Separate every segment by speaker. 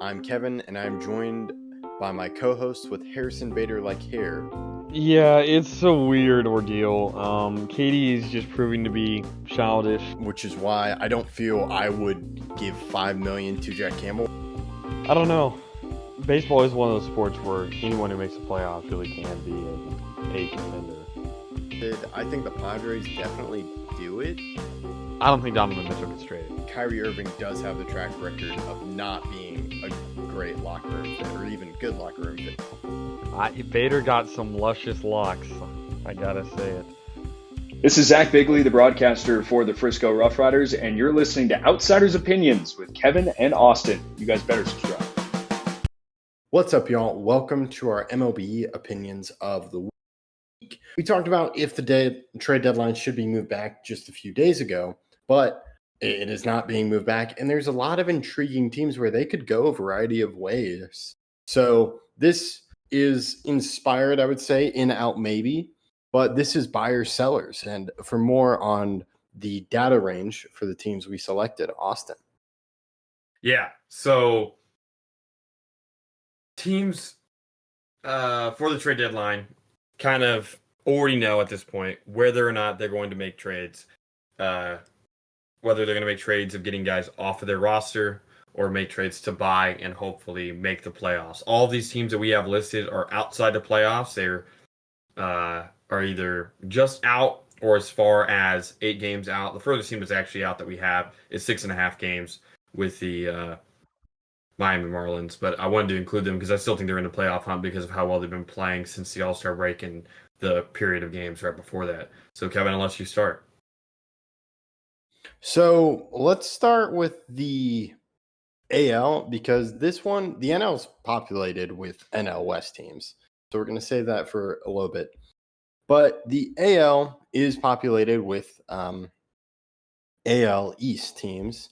Speaker 1: I'm Kevin, and I'm joined by my co-host with Harrison Bader like hair.
Speaker 2: Yeah, it's a weird ordeal. Katie is just proving to be childish.
Speaker 1: Which is why I don't feel I would give $5 million to Jack Campbell.
Speaker 2: I don't know. Baseball is one of those sports where anyone who makes the playoffs really can be a contender.
Speaker 1: I think the Padres definitely do it.
Speaker 2: I don't think Donovan Mitchell gets traded.
Speaker 1: Kyrie Irving does have the track record of not being a great locker room fit, or even good locker room fit.
Speaker 2: Bader got some luscious locks. I gotta say it.
Speaker 3: This is Zach Bigley, the broadcaster for the Frisco Rough Riders, and you're listening to Outsiders Opinions with Kevin and Austin. You guys better subscribe.
Speaker 1: What's up, y'all? Welcome to our MLB Opinions of the week. We talked about if the trade deadline should be moved back just a few days ago, but it is not being moved back, and there's a lot of intriguing teams where they could go a variety of ways. So this is inspired, I would say, in out maybe, but this is buyers, sellers. And for more on the data range for the teams we selected, Austin.
Speaker 4: Yeah, so teams for the trade deadline kind of already know at this point whether or not they're going to make trades, whether they're going to make trades of getting guys off of their roster or make trades to buy and hopefully make the playoffs. All of these teams that we have listed are outside the playoffs. They're are either just out or as far as 8 games out. The furthest team that's actually out that we have is 6.5 games with the Miami Marlins, but I wanted to include them because I still think they're in the playoff hunt because of how well they've been playing since the All-Star break and the period of games right before that. So, Kevin, I'll let you start.
Speaker 1: So let's start with the AL because this one, the NL is populated with NL West teams. So we're going to save that for a little bit. But the AL is populated with AL East teams.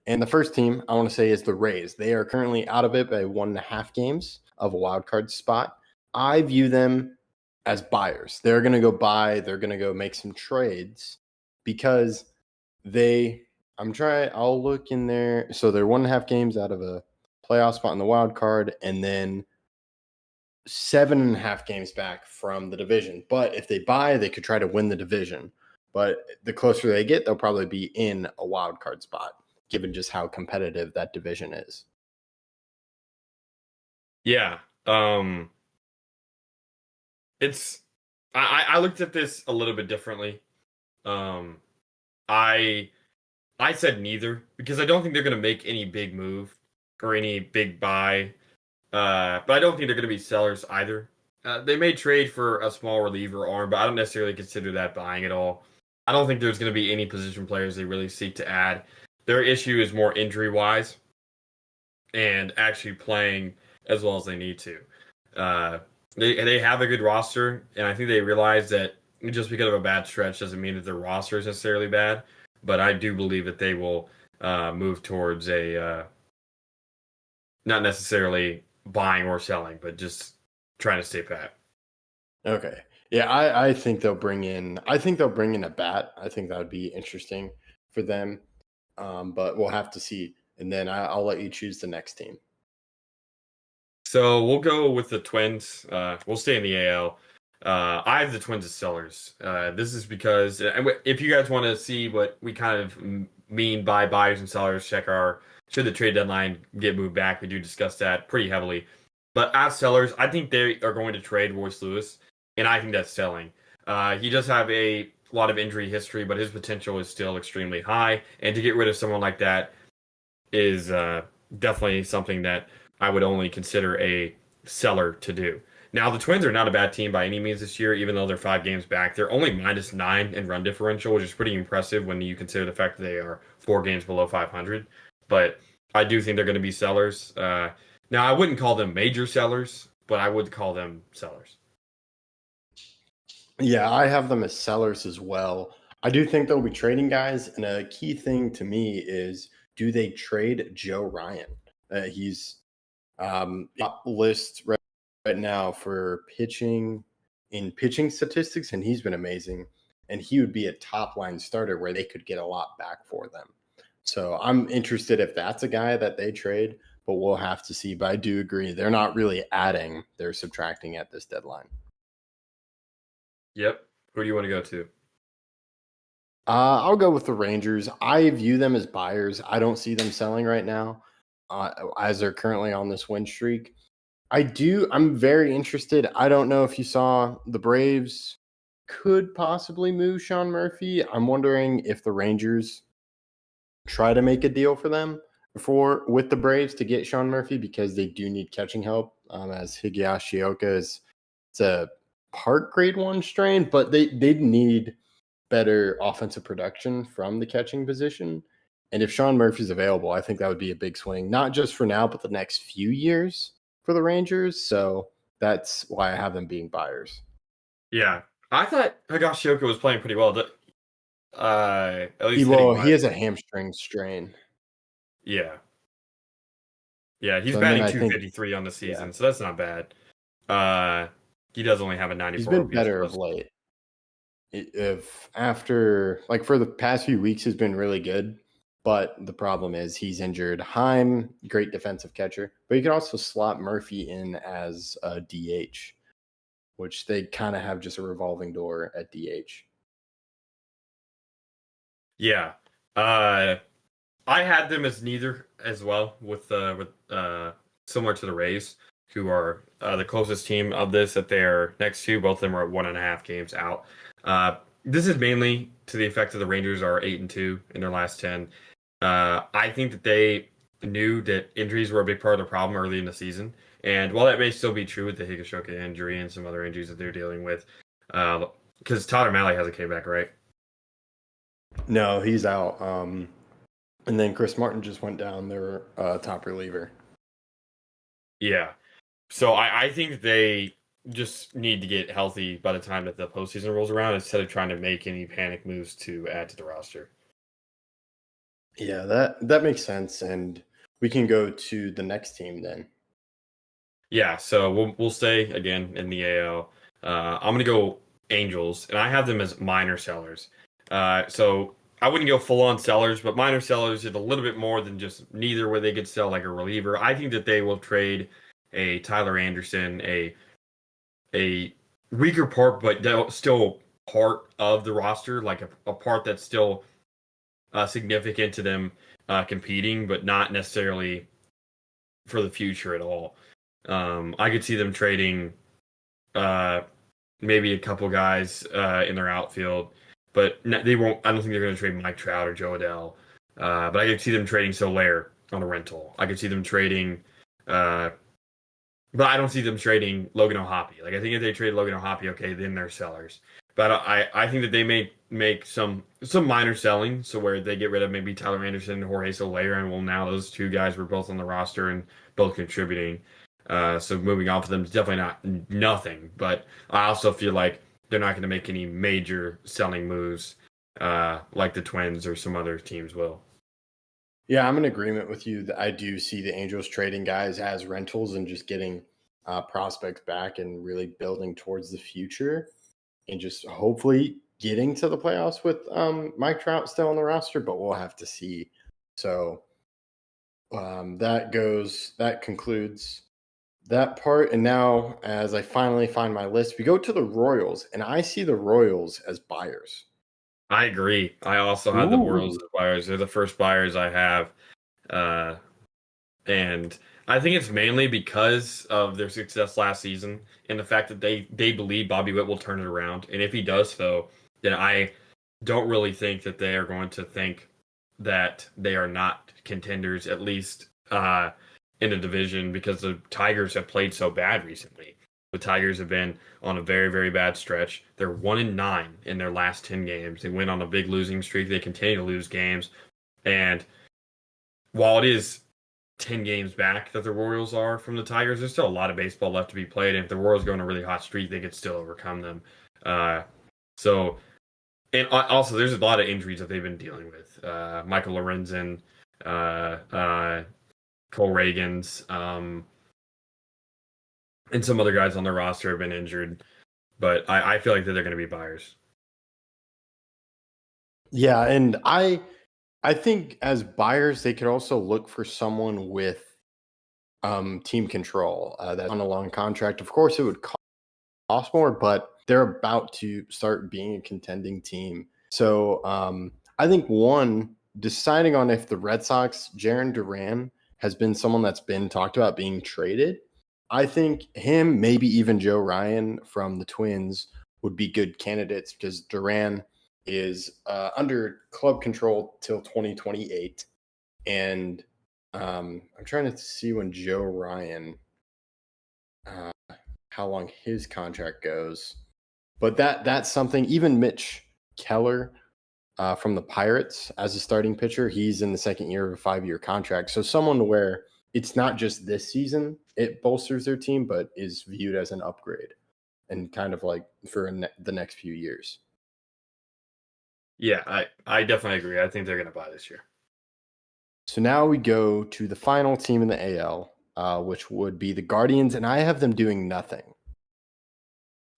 Speaker 1: And the first team I want to say is the Rays. They are currently out of it by 1.5 games of a wild card spot. I view them as buyers. They're going to go buy. They're going to go make some trades because I'll look in there. So they're 1.5 games out of a playoff spot in the wild card and then 7.5 games back from the division. But if they buy, they could try to win the division. But the closer they get, they'll probably be in a wild card spot, given just how competitive that division is.
Speaker 4: Yeah. I looked at this a little bit differently. I said neither because I don't think they're going to make any big move or any big buy. But I don't think they're going to be sellers either. They may trade for a small reliever arm, but I don't necessarily consider that buying at all. I don't think there's going to be any position players they really seek to add. Their issue is more injury-wise and actually playing as well as they need to. They have a good roster, and I think they realize that just because of a bad stretch doesn't mean that their roster is necessarily bad. But I do believe that they will move towards a not necessarily buying or selling, but just trying to stay pat.
Speaker 1: Okay. Yeah, I think they'll bring in a bat. I think that would be interesting for them. But we'll have to see. And then I'll let you choose the next team.
Speaker 4: So we'll go with the Twins. We'll stay in the AL. I have the Twins as sellers. This is because if you guys want to see what we kind of mean by buyers and sellers, check our should the trade deadline get moved back. We do discuss that pretty heavily. But as sellers, I think they are going to trade Royce Lewis, and I think that's selling. He does have a lot of injury history, but his potential is still extremely high. And to get rid of someone like that is definitely something that I would only consider a seller to do. Now, the Twins are not a bad team by any means this year, even though they're 5 games back. They're only -9 in run differential, which is pretty impressive when you consider the fact that they are 4 games below 500. But I do think they're going to be sellers. Now, I wouldn't call them major sellers, but I would call them sellers.
Speaker 1: Yeah, I have them as sellers as well. I do think they'll be trading guys, and a key thing to me is, do they trade Joe Ryan? He's top list right now for pitching statistics, and he's been amazing. And he would be a top line starter where they could get a lot back for them. So I'm interested if that's a guy that they trade. but we'll have to see. But I do agree, they're not really adding, they're subtracting at this deadline.
Speaker 4: Yep. Who do you want to go to?
Speaker 1: I'll go with the Rangers. I view them as buyers. I don't see them selling right now, as they're currently on this win streak. I'm very interested. I don't know if you saw the Braves could possibly move Sean Murphy. I'm wondering if the Rangers try to make a deal for them with the Braves to get Sean Murphy, because they do need catching help. As Higashi Oka it's a part grade 1 strain, but they need better offensive production from the catching position. And if Sean Murphy's available, I think that would be a big swing, not just for now, but the next few years for the Rangers. So that's why I have them being buyers.
Speaker 4: Yeah. I thought Higashioka was playing pretty well. At least
Speaker 1: He has a hamstring strain.
Speaker 4: Yeah. Yeah, he's
Speaker 1: So,
Speaker 4: batting
Speaker 1: I think
Speaker 4: 253 on the season, so that's not bad. He does only have a 94.
Speaker 1: he's been
Speaker 4: OPS
Speaker 1: better
Speaker 4: plus.
Speaker 1: of late. For the past few weeks, has been really good. But the problem is he's injured. Heim, great defensive catcher, but you could also slot Murphy in as a DH, which they kind of have just a revolving door at DH.
Speaker 4: Yeah. I had them as neither as well, with similar to the Rays, who are the closest team of this that they're next to. Both of them are at 1.5 games out. This is mainly to the effect of the Rangers are 8-2 in their last 10. I think that they knew that injuries were a big part of the problem early in the season. And while that may still be true with the Higashoka injury and some other injuries that they're dealing with, because Todd O'Malley hasn't came back, right?
Speaker 1: No, he's out. And then Chris Martin just went down, their top reliever.
Speaker 4: Yeah. So I think that they just need to get healthy by the time that the postseason rolls around, instead of trying to make any panic moves to add to the roster.
Speaker 1: Yeah, that makes sense. And we can go to the next team then.
Speaker 4: Yeah, so we'll stay again in the AL. I'm gonna go Angels, and I have them as minor sellers. So I wouldn't go full on sellers, but minor sellers is a little bit more than just neither, where they could sell like a reliever. I think that they will trade a Tyler Anderson, a weaker part, but still part of the roster, like a part that's still significant to them competing, but not necessarily for the future at all. I could see them trading maybe a couple guys in their outfield, but they won't. I don't think they're going to trade Mike Trout or Joe Adell. But I could see them trading Soler on a rental. I could see them trading, but I don't see them trading Logan O'Hoppe. Like, I think if they trade Logan O'Hoppe, okay, then they're sellers. But I think that they may make some minor selling, so where they get rid of maybe Tyler Anderson and Jorge Soler, and well, now those two guys were both on the roster and both contributing. So moving off of them is definitely not nothing, but I also feel like they're not going to make any major selling moves like the Twins or some other teams will.
Speaker 1: Yeah, I'm in agreement with you that I do see the Angels trading guys as rentals and just getting prospects back and really building towards the future, and just hopefully getting to the playoffs with Mike Trout still on the roster, but we'll have to see. So that concludes that part. And now, as I finally find my list, we go to the Royals, and I see the Royals as buyers.
Speaker 4: I agree. I also have the Royals as buyers. They're the first buyers I have. And I think it's mainly because of their success last season and the fact that they believe Bobby Witt will turn it around. And if he does, though, then I don't really think that they are going to think that they are not contenders, at least in the division, because the Tigers have played so bad recently. The Tigers have been on a very, very bad stretch. They're 1-9 in their last 10 games. They went on a big losing streak. They continue to lose games. And while it is 10 games back that the Royals are from the Tigers, there's still a lot of baseball left to be played. And if the Royals go on a really hot streak, they could still overcome them. And also, there's a lot of injuries that they've been dealing with. Michael Lorenzen, Cole Reagans, and some other guys on their roster have been injured. But I feel like that they're going to be buyers.
Speaker 1: Yeah, and I think as buyers, they could also look for someone with team control. That's on a long contract. Of course, it would cost more, but they're about to start being a contending team. So I think deciding on if the Red Sox, Jarren Duran has been someone that's been talked about being traded. I think him, maybe even Joe Ryan from the Twins would be good candidates because Duran is under club control till 2028. And I'm trying to see when Joe Ryan, how long his contract goes. But that's something. Even Mitch Keller from the Pirates as a starting pitcher, he's in the second year of a 5-year contract. So someone where it's not just this season it bolsters their team, but is viewed as an upgrade and kind of like for the next few years.
Speaker 4: Yeah, I definitely agree. I think they're going to buy this year.
Speaker 1: So now we go to the final team in the AL, which would be the Guardians, and I have them doing nothing.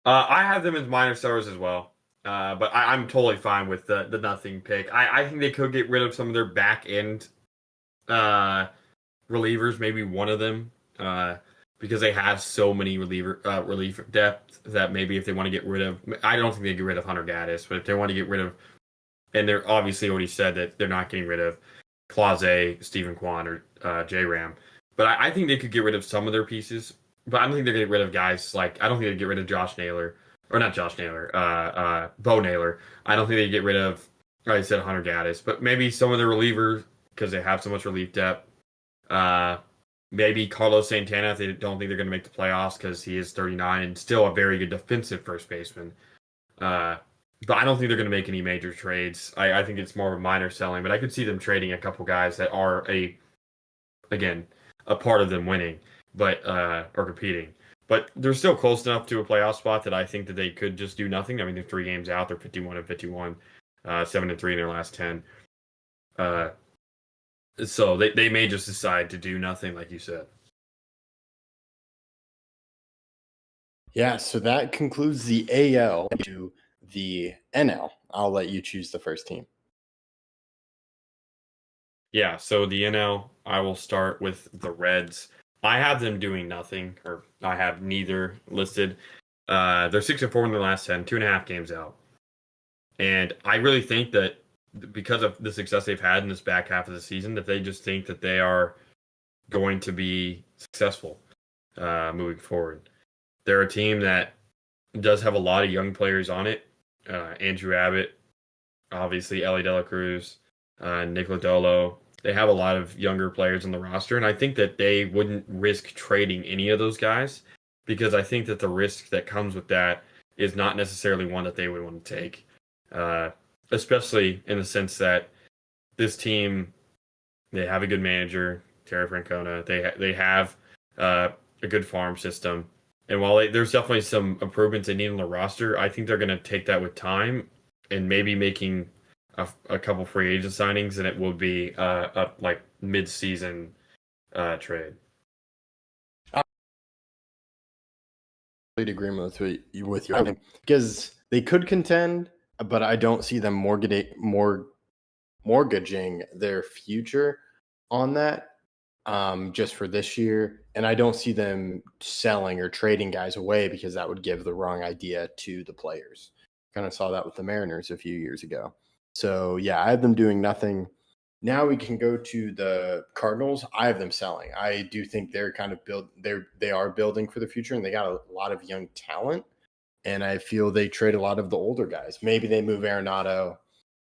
Speaker 4: I have them as minor sellers as well, but I'm totally fine with the nothing pick. I think they could get rid of some of their back end relievers, maybe one of them, because they have so many relief depth that maybe if they want to get rid of, I don't think they get rid of Hunter Gaddis, but if they want to get rid of, and they're obviously already said that they're not getting rid of Clase, Stephen Kwan, or J Ram, but I think they could get rid of some of their pieces. But I don't think they're going to get rid of guys like, I don't think they'd get rid of Josh Naylor, or not Josh Naylor, Bo Naylor. I don't think they'd get rid of, like I said, Hunter Gaddis, but maybe some of the relievers because they have so much relief depth. Maybe Carlos Santana if they don't think they're going to make the playoffs because he is 39 and still a very good defensive first baseman. But I don't think they're going to make any major trades. I think it's more of a minor selling, but I could see them trading a couple guys that are a part of them winning. But or competing, but they're still close enough to a playoff spot that I think that they could just do nothing. I mean, they're 3 games out; they're 51-51, 7-3 in their last 10. So they may just decide to do nothing, like you said.
Speaker 1: Yeah, so that concludes the AL to the NL. I'll let you choose the first team.
Speaker 4: Yeah, so the NL, I will start with the Reds. I have them doing nothing, or I have neither listed. They're 6-4 in their last 10, 2.5 games out. And I really think that because of the success they've had in this back half of the season, that they just think that they are going to be successful moving forward. They're a team that does have a lot of young players on it. Andrew Abbott, obviously Ellie De La Cruz, Nick Lodolo. They have a lot of younger players on the roster, and I think that they wouldn't risk trading any of those guys because I think that the risk that comes with that is not necessarily one that they would want to take, especially in the sense that this team, they have a good manager, Terry Francona. They have a good farm system, and while there's definitely some improvements they need on the roster, I think they're going to take that with time and maybe making a couple free agent signings, and it will be a like mid-season trade.
Speaker 1: Complete agreement with you because they could contend, but I don't see them mortgaging their future on that just for this year. And I don't see them selling or trading guys away because that would give the wrong idea to the players. Kind of saw that with the Mariners a few years ago. So yeah, I have them doing nothing. Now we can go to the Cardinals. I have them selling. I do think they're kind of they are building for the future, and they got a lot of young talent. And I feel they trade a lot of the older guys. Maybe they move Arenado,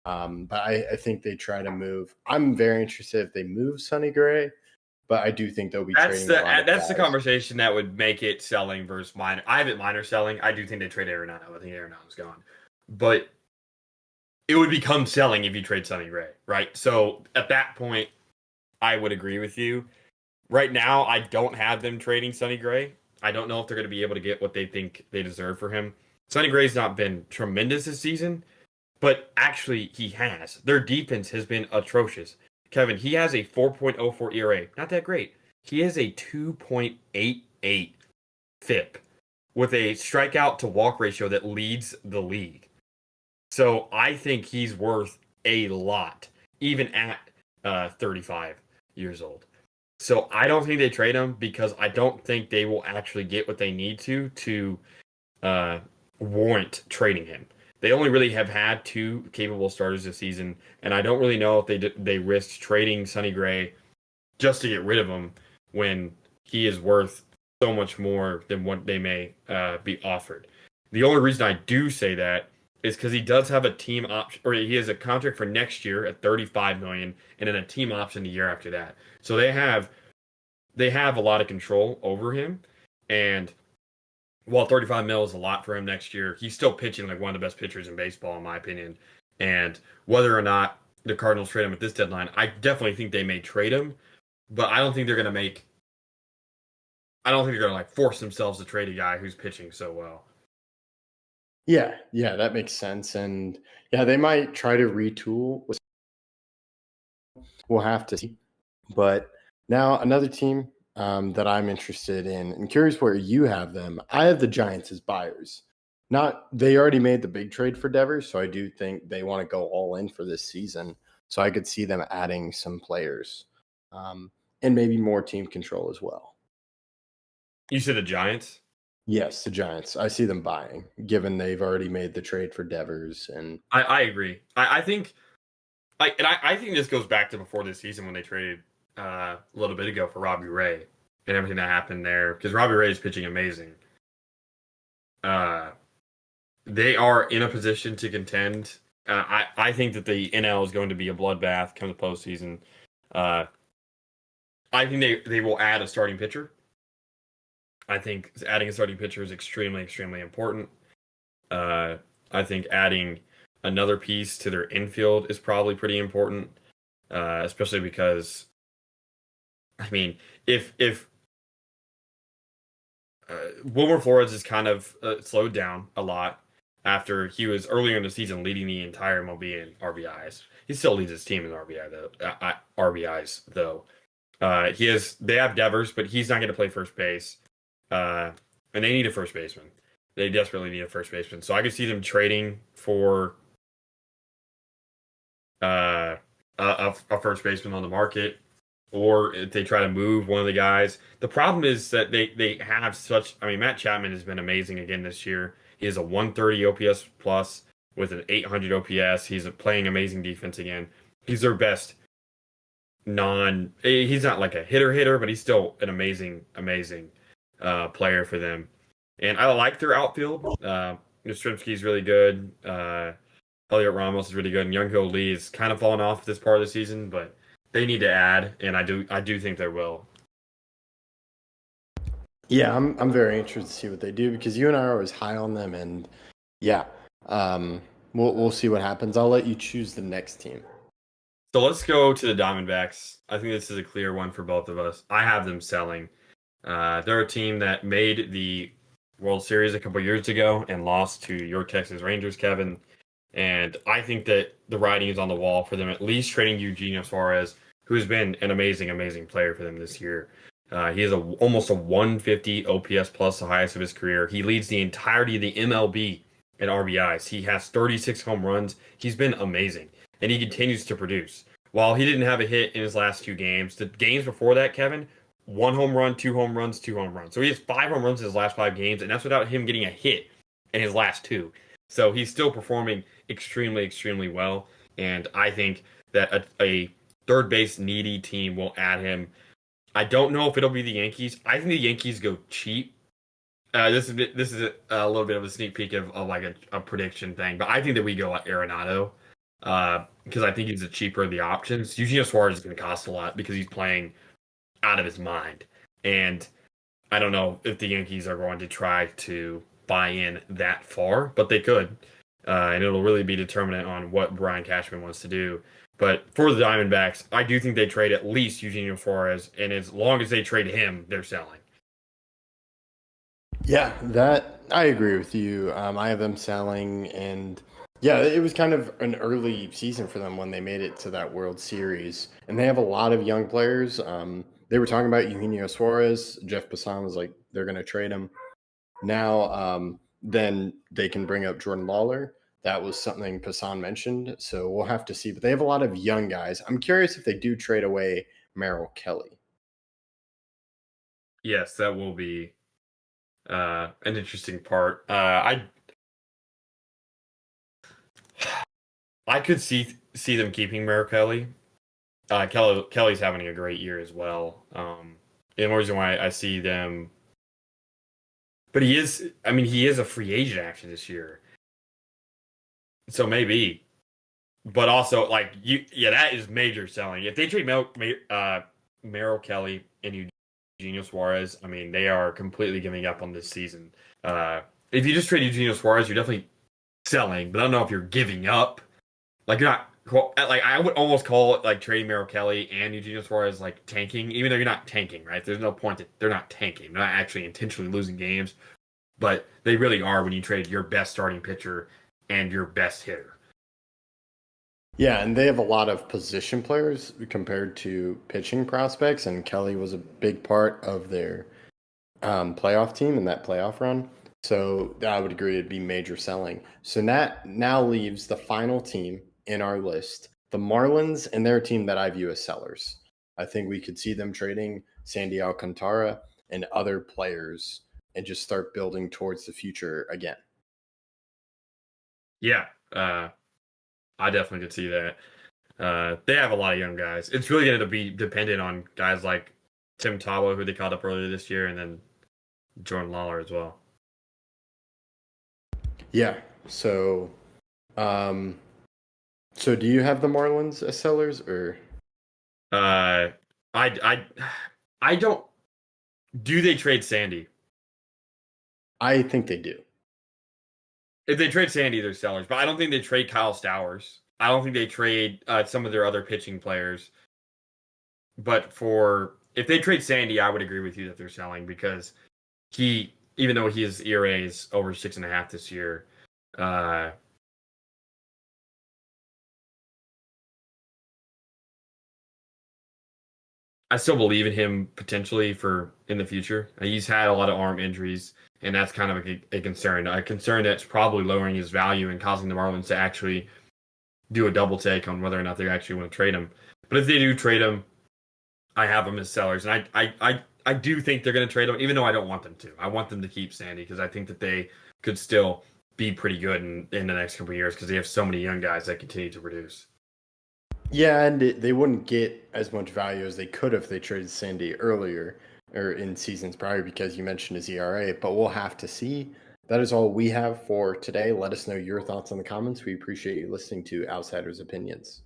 Speaker 1: but I think they try to move. I'm very interested if they move Sonny Gray, but I do think they'll be trading.
Speaker 4: That's the conversation that would make it selling versus minor. I have it minor selling. I do think they trade Arenado. I think Arenado's gone, but it would become selling if you trade Sonny Gray, right? So at that point, I would agree with you. Right now, I don't have them trading Sonny Gray. I don't know if they're going to be able to get what they think they deserve for him. Sonny Gray's not been tremendous this season, but actually he has. Their defense has been atrocious. Kevin, he has a 4.04 ERA. Not that great. He has a 2.88 FIP with a strikeout to walk ratio that leads the league. So I think he's worth a lot, even at 35 years old. So I don't think they trade him because I don't think they will actually get what they need to uh, warrant trading him. They only really have had 2 capable starters this season, and I don't really know if they risked trading Sonny Gray just to get rid of him when he is worth so much more than what they may be offered. The only reason I do say that is because he does have a team option, or he has a contract for next year at 35 million, and then a team option the year after that. So they have a lot of control over him, and while 35 mil is a lot for him next year, he's still pitching like one of the best pitchers in baseball, in my opinion. And whether or not the Cardinals trade him at this deadline, I definitely think they may trade him, but I don't think they're going to make. I don't think they're going to like force themselves to trade a guy who's pitching so well.
Speaker 1: Yeah, that makes sense. And yeah, they might try to retool. We'll have to see. But now another team that I'm interested in and curious where you have them. I have the Giants as buyers. They already made the big trade for Devers, so I do think they want to go all in for this season. So I could see them adding some players and maybe more team control as well.
Speaker 4: You said the Giants?
Speaker 1: Yes, the Giants. I see them buying, given they've already made the trade for Devers. And
Speaker 4: I agree. I think I think this goes back to before this season when they traded a little bit ago for Robbie Ray and everything that happened there, because Robbie Ray is pitching amazing. They are in a position to contend. I think that the NL is going to be a bloodbath come the postseason. I think they will add a starting pitcher. I think adding a starting pitcher is extremely, extremely important. I think adding another piece to their infield is probably pretty important, especially because, I mean, if Wilmer Flores is kind of slowed down a lot after he was earlier in the season leading the entire MLB in RBIs. He still leads his team in RBIs though. They have Devers, but he's not going to play first base. And they need a first baseman. They desperately need a first baseman. So I could see them trading for a first baseman on the market, or if they try to move one of the guys. The problem is that they have such. I mean, Matt Chapman has been amazing again this year. He has a 130 OPS plus with an 800 OPS. He's playing amazing defense again. He's their best He's not like a hitter, but he's still an amazing player for them. And I like their outfield. Yastrzemski's really good. Elliot Ramos is really good, and Young-Ho Lee is kind of fallen off this part of the season, but they need to add, and I do think they will.
Speaker 1: Yeah, I'm very interested to see what they do because you and I are always high on them, and yeah, we'll see what happens. I'll let you choose the next team.
Speaker 4: So let's go to the Diamondbacks. I think this is a clear one for both of us. I have them selling. They're a team that made the World Series a couple years ago and lost to your Texas Rangers, Kevin. And I think that the writing is on the wall for them, at least trading Eugenio Suarez, who has been an amazing player for them this year. He has almost a 150 OPS plus, the highest of his career. He leads the entirety of the MLB in RBIs. He has 36 home runs. He's been amazing, and he continues to produce. While he didn't have a hit in his last 2 games, the games before that, Kevin, 1 home run, 2 home runs, 2 home runs. So he has 5 home runs in his last 5 games, and that's without him getting a hit in his last 2. So he's still performing extremely well, and I think that a third base needy team will add him. I don't know if it'll be the Yankees. I think the Yankees go cheap. This is a little bit of a sneak peek of like a prediction thing, but I think that we go Arenado because I think he's the cheaper of the options. Eugenio Suarez is going to cost a lot because he's playing out of his mind, and I don't know if the Yankees are going to try to buy in that far, but they could, and it'll really be determinant on what Brian Cashman wants to do. But for the Diamondbacks, I do think they trade at least Eugenio Suarez, and as long as they trade him, they're selling.
Speaker 1: Yeah, that I agree with you. I have them selling, and yeah, it was kind of an early season for them when they made it to that World Series, and they have a lot of young players. They were talking about Eugenio Suarez. Jeff Passan was like, they're going to trade him. Now, then they can bring up Jordan Lawler. That was something Passan mentioned, so we'll have to see. But they have a lot of young guys. I'm curious if they do trade away Merrill Kelly.
Speaker 4: Yes, that will be an interesting part. I could see them keeping Kelly's having a great year as well. And the reason why I see them, but he is a free agent after this year, so maybe. But also, that is major selling. If they trade Merrill Kelly and Eugenio Suarez, I mean, they are completely giving up on this season. If you just trade Eugenio Suarez, you're definitely selling, but I don't know if you're giving up. Like, you're not, like, I would almost call it like trading Merrill Kelly and Eugenio Suarez like tanking, even though you're not tanking, right? There's no point that they're not tanking. They're not actually intentionally losing games, but they really are when you trade your best starting pitcher and your best hitter.
Speaker 1: Yeah, and they have a lot of position players compared to pitching prospects, and Kelly was a big part of their playoff team in that playoff run. So I would agree it'd be major selling. So that now leaves the final team in our list, the Marlins, and their team that I view as sellers. I think we could see them trading Sandy Alcantara and other players and just start building towards the future again.
Speaker 4: Yeah, I definitely could see that. They have a lot of young guys. It's really going to be dependent on guys like Tim Tebow, who they called up earlier this year, and then Jordan Lawler as well.
Speaker 1: Yeah. So, so do you have the Marlins as sellers, or?
Speaker 4: I don't. Do they trade Sandy?
Speaker 1: I think they do.
Speaker 4: If they trade Sandy, they're sellers. But I don't think they trade Kyle Stowers. I don't think they trade some of their other pitching players. But if they trade Sandy, I would agree with you that they're selling because even though his ERA is over 6.5 this year, I still believe in him potentially in the future. He's had a lot of arm injuries, and that's kind of a concern. A concern that's probably lowering his value and causing the Marlins to actually do a double take on whether or not they actually want to trade him. But if they do trade him, I have them as sellers, and I do think they're going to trade him, even though I don't want them to. I want them to keep Sandy because I think that they could still be pretty good in the next couple of years because they have so many young guys that continue to produce.
Speaker 1: Yeah, and they wouldn't get as much value as they could if they traded Sandy earlier or in seasons prior because you mentioned his ERA, but we'll have to see. That is all we have for today. Let us know your thoughts in the comments. We appreciate you listening to Outsiders Opinions.